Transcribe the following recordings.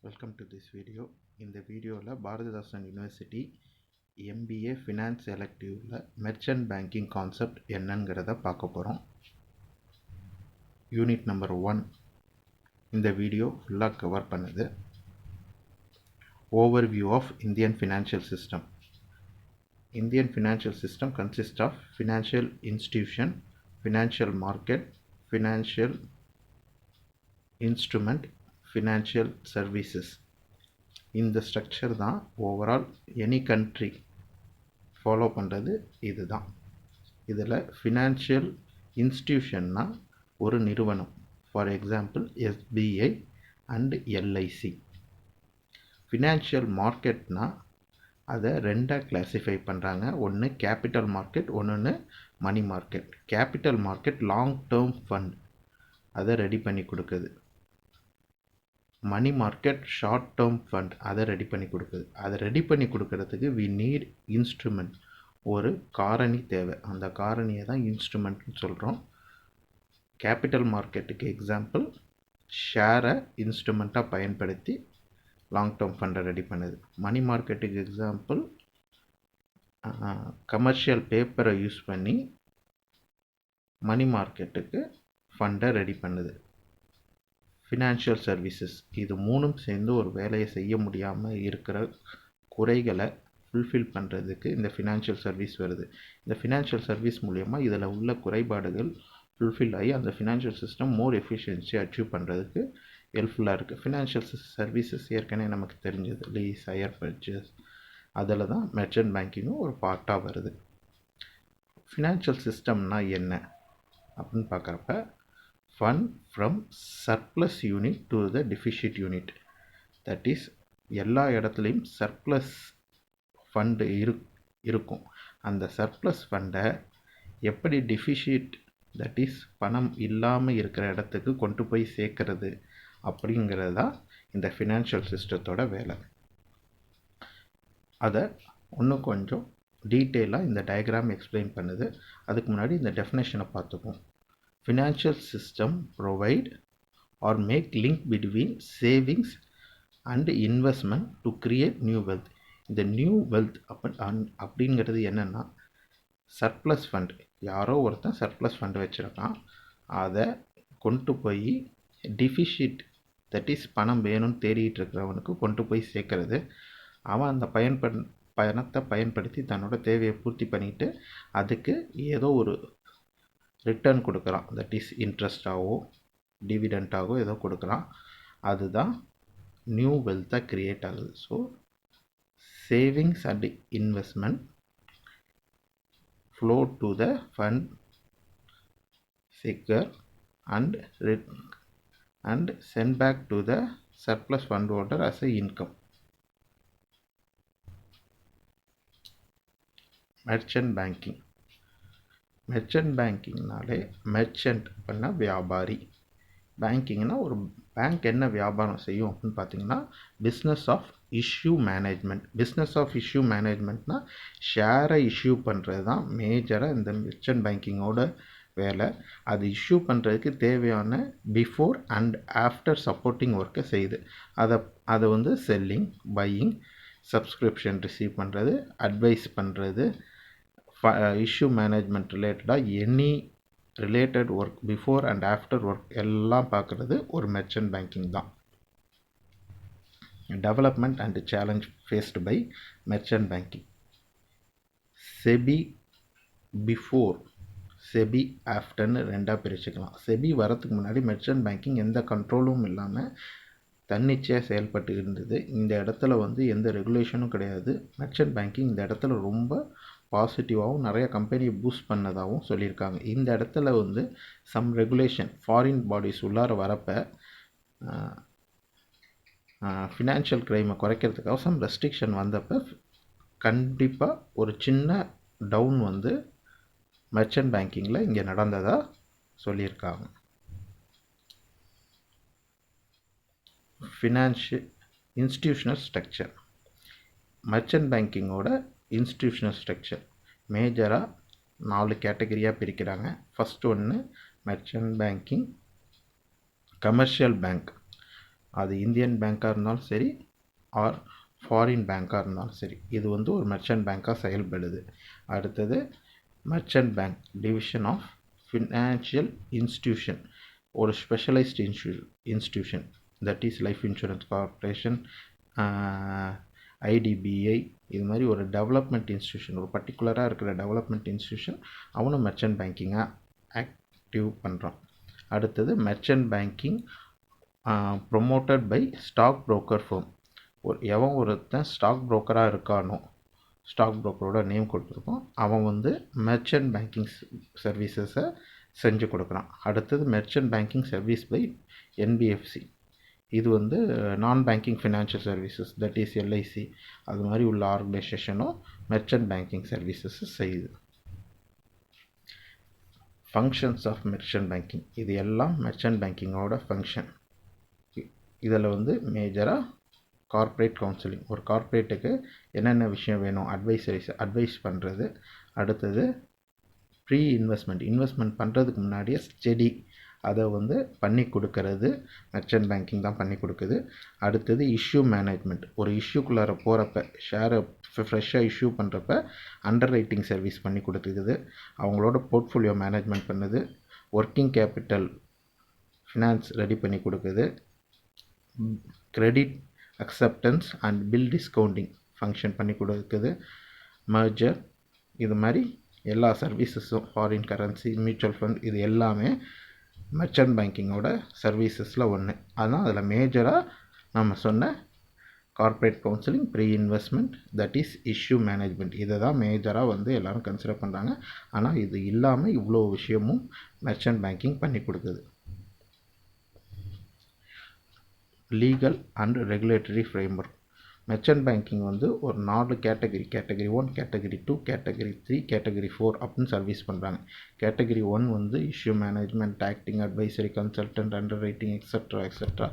Welcome to this video. இந்த வீடியோவில் Bharathidasan university MBA finance எலக்டிவில் மெர்ச்சன்ட் பேங்கிங் கான்செப்ட் என்னங்கிறத பார்க்க போகிறோம். யூனிட் நம்பர் 1 இந்த வீடியோ ஃபுல்லாக கவர் பண்ணுது. Overview of Indian financial system. Indian financial system consists of financial institution, financial market, financial instrument, financial services. இந்த ஸ்ட்ரக்சர் தான் ஓவரால் எனி கண்ட்ரி ஃபாலோ பண்ணுறது இதுதான். இதில் ஃபினான்ஷியல் இன்ஸ்டிடியூஷன்னா ஒரு நிறுவனம், for example SBI and LIC. Financial மார்க்கெட்னா அதை ரெண்டாக கிளாஸிஃபை பண்ணுறாங்க. ஒன்று கேபிட்டல் மார்க்கெட், ஒன்று money market. Capital market long term fund அதை ரெடி பண்ணி கொடுக்குது. Money market short term fund அதை ரெடி பண்ணி கொடுக்குது. அதை ரெடி பண்ணி கொடுக்கறதுக்கு வி நீட் இன்ஸ்ட்ருமெண்ட், ஒரு காரணி தேவை. அந்த காரணியை தான் இன்ஸ்ட்ருமெண்ட்னு சொல்கிறோம். கேபிட்டல் மார்க்கெட்டுக்கு எக்ஸாம்பிள் ஷேரை இன்ஸ்ட்ருமெண்ட்டாக பயன்படுத்தி லாங் டேர்ம் ஃபண்டை ரெடி பண்ணுது. மணி மார்க்கெட்டுக்கு எக்ஸாம்பிள் கமர்ஷியல் பேப்பரை யூஸ் பண்ணி மணி மார்க்கெட்டுக்கு ஃபண்டை ரெடி பண்ணுது. ஃபினான்ஷியல் சர்வீசஸ், இது மூணும் சேர்ந்து ஒரு வேலையை செய்ய முடியாமல் இருக்கிற குறைகளை ஃபுல்ஃபில் பண்ணுறதுக்கு இந்த ஃபினான்ஷியல் சர்வீஸ் வருது. இந்த ஃபினான்ஷியல் சர்வீஸ் மூலயமா இதில் உள்ள குறைபாடுகள் ஃபுல்ஃபில் ஆகி அந்த ஃபினான்ஷியல் சிஸ்டம் மோர் எஃபிஷியன்சி அச்சீவ் பண்ணுறதுக்கு ஹெல்ப்ஃபுல்லாக இருக்குது. ஃபினான்ஷியல் சர்வீசஸ் ஏற்கனவே நமக்கு தெரிஞ்சது, லீஸ், ஹையர் பர்ச்சேஸ், அதில் தான் மெர்ச்சன்ட் பேங்கிங்கும் ஒரு பார்ட்டாக வருது. ஃபினான்ஷியல் சிஸ்டம்னா என்ன அப்படின்னு பார்க்குறப்ப, fund from surplus unit to the deficit unit. That is, எல்லா இடத்துலையும் சர்ப்ளஸ் ஃபண்டு இருக்கும். அந்த சர்ப்ளஸ் ஃபண்டை எப்படி டெஃபிஷிட், தட் இஸ் பணம் இல்லாமல் இருக்கிற இடத்துக்கு கொண்டு போய் சேர்க்கறது அப்படிங்கிறது தான் இந்த ஃபினான்ஷியல் சிஸ்டத்தோட வேலை. அதை இன்னும் கொஞ்சம் டீட்டெயிலாக இந்த டயக்ராம் எக்ஸ்பிளைன் பண்ணுது. அதுக்கு முன்னாடி இந்த டெஃபினேஷனை பார்த்துப்போம். Financial system provide or make link between savings and investment to create new wealth. இந்த நியூ வெல்த் அப்படிங்கிறது என்னென்னா, சர்ப்ளஸ் ஃபண்ட், யாரோ ஒருத்தன் சர்ப்ளஸ் ஃபண்டு வச்சுருக்கான், அதை கொண்டு போய் டிஃபிஷிட், தட் இஸ் பணம் வேணும்னு தேடிட்டு இருக்கிறவனுக்கு கொண்டு போய் சேர்க்கறது. அவன் அந்த பணத்தை பயன்படுத்தி தன்னோட தேவையை பூர்த்தி பண்ணிட்டு அதுக்கு ஏதோ ஒரு ரிட்டர்ன் கொடுக்குறான். தட் இஸ் இன்ட்ரெஸ்டாகவோ டிவிடெண்ட்டாகவோ ஏதோ கொடுக்குறான். அதுதான் நியூ வெல்த்தாக க்ரியேட் ஆகுது. So savings and investment flow to the fund seeker and send back to the surplus fund holder as a income. Merchant banking. Merchant bankingனாலே மெர்ச்சன்ட் அப்படின்னா வியாபாரி, பேங்கிங்னா ஒரு பேங்க் என்ன வியாபாரம் செய்யும் அப்படின்னு பார்த்தீங்கன்னா, business of issue management. Business of issue மேனேஜ்மெண்ட்னா ஷேரை இஷ்யூ பண்ணுறது தான் மேஜராக இந்த மெர்ச்சன்ட் பேங்கிங்கோட வேலை. அது இஷ்யூ பண்ணுறதுக்கு தேவையான பிஃபோர் அண்ட் ஆஃப்டர் சப்போர்ட்டிங் ஒர்க்கை செய்யுது. அதை வந்து செல்லிங், பையிங், சப்ஸ்கிரிப்ஷன் ரிசீவ் பண்ணுறது, அட்வைஸ் பண்ணுறது, இஷ்யூ மேனேஜ்மெண்ட் ரிலேட்டடாக any related work, before and after work எல்லாம் பார்க்குறது ஒரு மெர்ச்சன்ட் பேங்கிங் தான். Development and challenge faced by merchant banking. SEBI before, SEBI ஆஃப்டர்னு ரெண்டாக பிரிச்சுக்கலாம். செபி வரத்துக்கு முன்னாடி மெர்ச்சன்ட் பேங்கிங் எந்த கண்ட்ரோலும் இல்லாமல் தன்னிச்சையாக செயல்பட்டு இருந்தது. இந்த இடத்துல வந்து எந்த ரெகுலேஷனும் கிடையாது. மெர்ச்சன்ட் பேங்கிங் இந்த இடத்துல ரொம்ப பாசிட்டிவாகவும் நிறைய கம்பெனியை பூஸ்ட் பண்ணதாகவும் சொல்லியிருக்காங்க. இந்த இடத்துல வந்து சம் ரெகுலேஷன், ஃபாரின் பாடிஸ் உள்ளார வரப்போ ஃபினான்ஷியல் க்ரைமை குறைக்கிறதுக்காக சம் ரெஸ்ட்ரிக்ஷன் வந்தப்போ கண்டிப்பாக ஒரு சின்ன டவுன் வந்து மெர்ச்சன்ட் பேங்கிங்கில் இங்கே நடந்ததாக சொல்லியிருக்காங்க. Financial institutional structure. மெர்ச்சன்ட் பேங்கிங்கோட இன்ஸ்டிடியூஷனல் ஸ்ட்ரக்சர் மேஜராக 4 கேட்டகரியாக பிரிக்கிறாங்க. ஃபஸ்ட்டு ஒன்று மெர்ச்சன்ட் பேங்கிங் கமர்ஷியல் பேங்க். அது இந்தியன் பேங்காக இருந்தாலும் சரி ஆர் ஃபாரின் பேங்காக இருந்தாலும் சரி, இது வந்து ஒரு மெர்ச்சன்ட் பேங்காக செயல்படுது. அடுத்தது merchant bank division of financial institution, ஒரு specialised institution, that is life insurance corporation, IDBI, இது மாதிரி ஒரு டெவலப்மெண்ட் இன்ஸ்டிடியூஷன், ஒரு பர்டிகுலராக இருக்கிற டெவலப்மெண்ட் இன்ஸ்டிடியூஷன் அவனும் மெர்ச்சன்ட் பேங்கிங்காக ஆக்டிவ் பண்ணுறான். அடுத்தது merchant banking promoted by stock broker firm, எவன் ஒருத்தன் ஸ்டாக் புரோக்கராக இருக்கானோ, ஸ்டாக் புரோக்கரோட நேம் கொடுத்துருக்கோம், அவன் வந்து மெர்ச்சன்ட் பேங்கிங் சர்வீசஸை செஞ்சு கொடுக்குறான். அடுத்தது merchant banking service by NBFC, இது வந்து non banking financial services, that is LIC, அது மாதிரி உள்ள ஆர்கனைசேஷனும் மெர்ச்சன்ட் பேங்கிங் சர்வீசஸ் செய்யுது. ஃபங்க்ஷன்ஸ் ஆஃப் மெர்ச்சன்ட் பேங்கிங், இது எல்லாம் மெர்ச்சன்ட் பேங்கிங்கோட ஃபங்க்ஷன். இதில் வந்து மேஜராக கார்ப்பரேட் கவுன்சிலிங், ஒரு கார்ப்பரேட்டுக்கு என்னென்ன விஷயம் வேணும் அட்வைஸ் பண்ணுறது. அடுத்தது ப்ரீ இன்வெஸ்ட்மெண்ட் பண்ணுறதுக்கு முன்னாடியே ஸ்டடி அதை வந்து பண்ணி கொடுக்கறது மெர்ச்சன்ட் பேங்கிங் தான் பண்ணி கொடுக்குது. அடுத்தது இஷ்யூ மேனேஜ்மெண்ட், ஒரு இஷ்யூக்குள்ளார போகிறப்ப ஷேரை ஃப்ரெஷ்ஷாக இஷ்யூ பண்ணுறப்ப அண்டர் ரைட்டிங் சர்வீஸ் பண்ணி கொடுத்துக்குது, அவங்களோட போர்ட்ஃபோலியோ மேனேஜ்மெண்ட் பண்ணுது, ஒர்க்கிங் கேபிட்டல் ஃபினான்ஸ் ரெடி பண்ணி கொடுக்குது, credit acceptance and bill discounting function பண்ணி கொடுக்குது, மர்ஜர், இது மாதிரி எல்லா சர்வீசஸும், ஃபாரின் கரன்சி, மியூச்சுவல் ஃபண்ட், இது எல்லாமே மெர்ச்சன்ட் பேங்கிங்கோட சர்வீசஸில் ஒன்று. அதுதான் அதில் மேஜராக நம்ம சொன்ன corporate counselling, pre investment, that is issue management, இதை தான் மேஜராக வந்து எல்லோரும் கன்சிடர் பண்ணுறாங்க. ஆனால் இது இல்லாமல் இவ்வளோ விஷயமும் மெர்ச்சன்ட் பேங்கிங் பண்ணி கொடுக்குது. Legal and regulatory framework, merchant banking வந்து ஒரு 4 கேட்டகரி 1, கேட்டகரி 2, கேட்டகரி 3, கேட்டகரி 4 அப்படின்னு சர்வீஸ் பண்ணுறாங்க. கேட்டகரி 1 வந்து issue management, acting, advisory, consultant, under writing, etcetera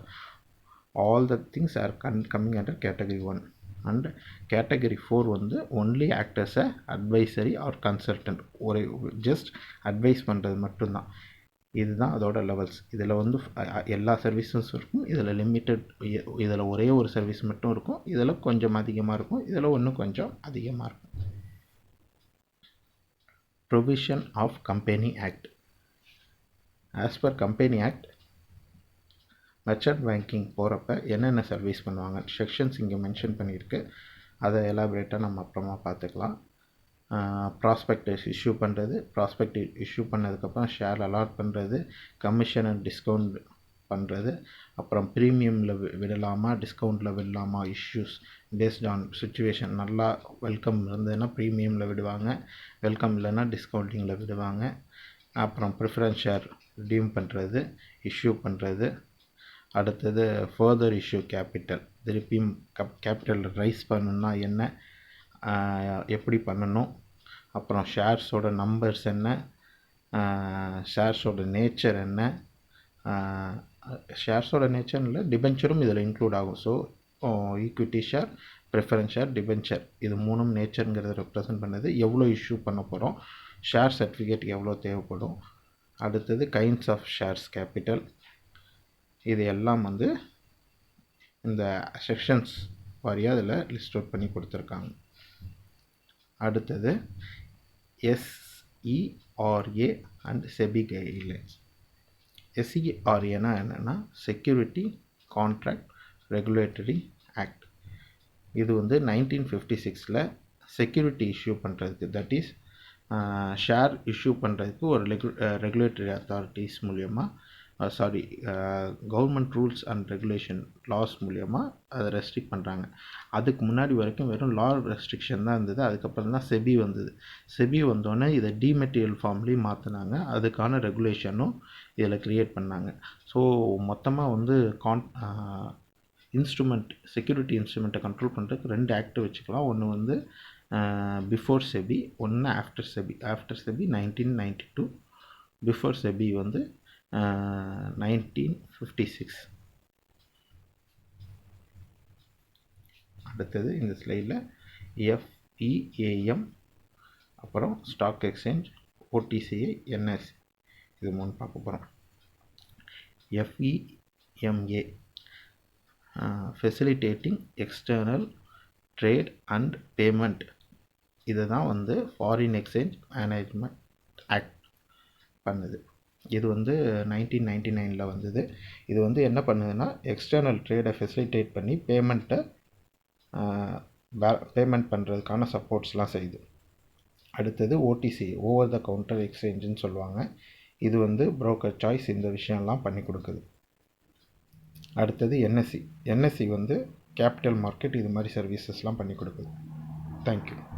all the things are coming under category 1. and category 4 வந்து only act as a advisory or consultant, ஒரு just advice பண்ணுறது மட்டும்தான். இதுதான் அதோட levels. இதில் வந்து எல்லா சர்வீஸஸும் இருக்கும், இதில் லிமிட்டட், இதில் ஒரே ஒரு சர்வீஸ் மட்டும் இருக்கும், இதில் கொஞ்சம் அதிகமாக இருக்கும், இதில் இன்னும் கொஞ்சம் அதிகமாக இருக்கும். Provision of company act, as per company act merchant banking போகிறப்ப என்னென்ன சர்வீஸ் பண்ணுவாங்க செக்ஷன்ஸ் இங்கே மென்ஷன் பண்ணியிருக்கு, அதை எலாபரேட்டாக நம்ம அப்புறமா பார்த்துக்கலாம். ப்ராஸ்பெக்டஸ் இஷ்யூ பண்ணுறது, ப்ராஸ்பெக்ட் இஷ்யூ பண்ணதுக்கப்புறம் ஷேர் அலாட் பண்ணுறது, கமிஷன் அண்ட் டிஸ்கவுண்ட் பண்ணுறது, அப்புறம் ப்ரீமியமில் விடலாமா டிஸ்கவுண்ட்டில் விடலாமா, இஷ்யூஸ் பேஸ்ட் ஆன் சுச்சுவேஷன், நல்லா வெல்கம் இருந்ததுன்னா ப்ரீமியமில் விடுவாங்க, வெல்கம் இல்லைன்னா டிஸ்கவுண்டிங்கில் விடுவாங்க. அப்புறம் ப்ரிஃபரன்ஸ் ஷேர் ரிடீம் பண்ணுறது, இஷ்யூ பண்ணுறது. அடுத்தது ஃபர்தர் இஷ்யூ கேபிட்டல், திருப்பியும் கேபிட்டல் ரைஸ் பண்ணணுன்னா என்ன, எப்படி பண்ணணும், அப்புறம் ஷேர்ஸோட நம்பர்ஸ் என்ன, ஷேர்ஸோட நேச்சர் என்ன, ஷேர்ஸோட நேச்சர் இல்லை டிபென்ச்சரும் இதில் இன்க்ளூட் ஆகும். So equity share, preference share, debenture, இது மூணும் நேச்சருங்கிறத ரெப்ரசன்ட் பண்ணுது. எவ்வளோ இஷ்யூ பண்ண போகிறோம், ஷேர் சர்டிஃபிகேட் எவ்வளோ தேவைப்படும், அடுத்தது கைண்ட்ஸ் ஆஃப் ஷேர்ஸ் கேபிட்டல், இது எல்லாம் வந்து இந்த செக்ஷன்ஸ் வாரியாக அதில் லிஸ்ட் அவுட் பண்ணி கொடுத்துருக்காங்க. அடுத்தது SERA அண்ட் செபி கைட்லைன்ஸ். SERAனா என்னென்னா செக்யூரிட்டி கான்ட்ராக்ட் ரெகுலேட்டரி ஆக்ட். இது வந்து 1956 செக்யூரிட்டி இஷ்யூ பண்ணுறதுக்கு, தட் இஸ் ஷேர் இஷ்யூ பண்ணுறதுக்கு ஒரு ரெகுலேட்டரி அத்தாரிட்டிஸ் மூலியமாக government rules and regulation laws மூலியமாக அதை ரெஸ்ட்ரிக்ட் பண்ணுறாங்க. அதுக்கு முன்னாடி வரைக்கும் வெறும் லா ரெஸ்ட்ரிக்ஷன் தான் இருந்தது. அதுக்கப்புறம் தான் செபி வந்தது. செபி வந்தோடனே இதை டிமெட்டீரியல் ஃபார்ம்லேயும் மாற்றினாங்க, அதுக்கான ரெகுலேஷனும் இதில் க்ரியேட் பண்ணாங்க. ஸோ மொத்தமாக வந்து செக்யூரிட்டி இன்ஸ்ட்ருமெண்ட்டை கண்ட்ரோல் பண்ணுறதுக்கு 2 ஆக்ட் வச்சுக்கலாம். ஒன்று வந்து பிஃபோர் செபி, ஒன்று after SEBI. After SEBI 1992, before SEBI வந்து 1956. அடுத்தது இந்த ஸ்லைடில் FEAM, அப்புறம் ஸ்டாக் எக்ஸ்சேஞ்ச், OTCI, NSE, இது 3 பார்க்க போகிறோம். FEMA facilitating external trade and payment. இதை தான் வந்து ஃபாரின் எக்ஸ்சேஞ்ச் மேனேஜ்மெண்ட் ஆக்ட் பண்ணுது. இது வந்து 1999 வந்தது. இது வந்து என்ன பண்ணுதுன்னா, எக்ஸ்டர்னல் ட்ரேடை ஃபெசிலிட்டேட் பண்ணி பேமெண்ட் பண்ணுறதுக்கான சப்போர்ட்ஸ்லாம் செய்யுது. அடுத்தது ஓடிசி, ஓவர் த கவுண்டர் எக்ஸ்சேஞ்சுன்னு சொல்லுவாங்க. இது வந்து புரோக்கர் சாய்ஸ் இந்த விஷயம்லாம் பண்ணி கொடுக்குது. அடுத்தது என்எஸ்சி வந்து கேபிட்டல் மார்க்கெட் இது மாதிரி சர்வீசஸ்லாம் பண்ணி கொடுக்குது. தேங்க்யூ.